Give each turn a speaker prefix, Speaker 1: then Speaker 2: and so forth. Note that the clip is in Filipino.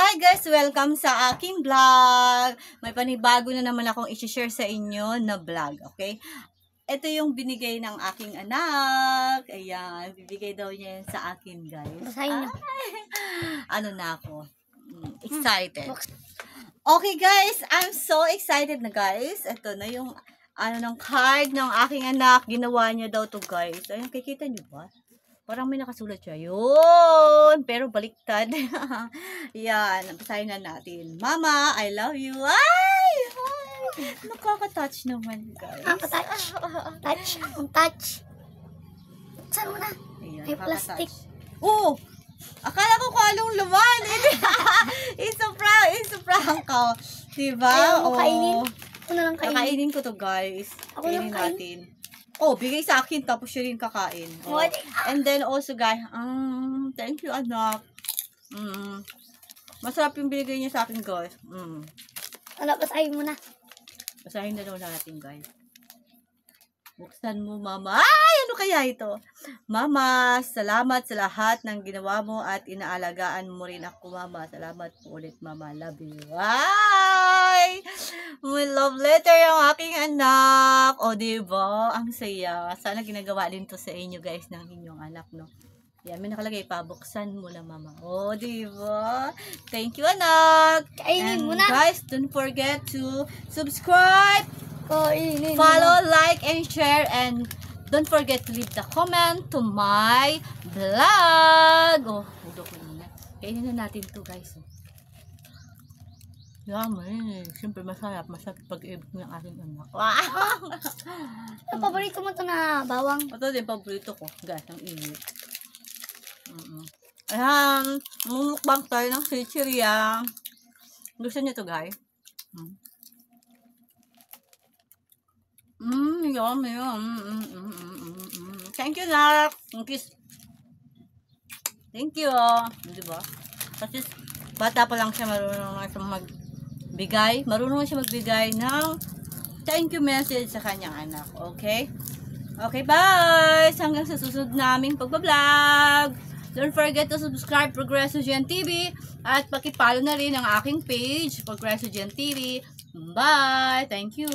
Speaker 1: Hi guys! Welcome sa aking vlog! May panibago na naman akong i-share sa inyo na vlog, okay? Ito yung binigay ng aking anak. Ayan, bibigay daw niya yan sa akin, guys.
Speaker 2: Basahin niyo.
Speaker 1: Ano na ako? Excited. Okay guys, I'm so excited na guys. Ito na yung ng card ng aking anak. Ginawa niya daw to guys. Ayun, kikita niyo ba? Parang may nakasulat siya. Yun! Pero baliktad. Yan. Basahin na natin. Mama, I love you. Ay! Nakaka-touch naman, guys.
Speaker 2: Touch. Touch. Saan mo na?
Speaker 1: Ayan,
Speaker 2: May plastic.
Speaker 1: Oh! Akala ko kung anong laman. Isa-prank ka. Diba?
Speaker 2: Ayaw mo kainin? Ako na lang kainin.
Speaker 1: Kakainin ko to, guys.
Speaker 2: Ako lang
Speaker 1: Kainin natin. Oh, bigay sa akin, tapos siya rin kakain. Oh. And then also, guys, thank you, anak. Masarap yung binigay niya sa akin, guys.
Speaker 2: Wala, basahin mo na.
Speaker 1: Basahin na daw natin, guys. Buksan mo, mama. Ay, ano kaya ito? Mama, salamat sa lahat ng ginawa mo at inaalagaan mo rin ako, mama. Salamat po ulit, mama. Love you. Ay! May love letter yung aking anak. O, diba? Ang saya. Sana ginagawa din to sa inyo, guys, ng inyong anak, no? Yan, may nakalagay pa. Buksan mo na, mama. O, diba? Thank you, anak.
Speaker 2: Kainin mo na.
Speaker 1: Guys, don't forget to subscribe,
Speaker 2: Kainin
Speaker 1: follow, like, and share, and don't forget to leave the comment to my vlog. Oh, udo ko na. Kainin na natin to, guys. Yummy. Siyempre, masarap. Masarap pag-ibig ng aking anak. Wow!
Speaker 2: Ang paborito mo to na bawang.
Speaker 1: Ito din, paborito ko. Guys, ang init. Ayan. Mumukbang tayo ng chichirya. Gusto niyo to, guys? Yummy. Thank you, Nak. Kiss. Thank you. Diba? Kasi bata pa lang siya, marunong na siya magbigay. Marunong na siya magbigay ng thank you message sa kanyang anak. Okay? Okay, bye! Hanggang sa susunod naming pagbablog. Don't forget to subscribe Progreso Gen TV at pakipollow na rin ang aking page, Progreso Gen TV. Bye! Thank you!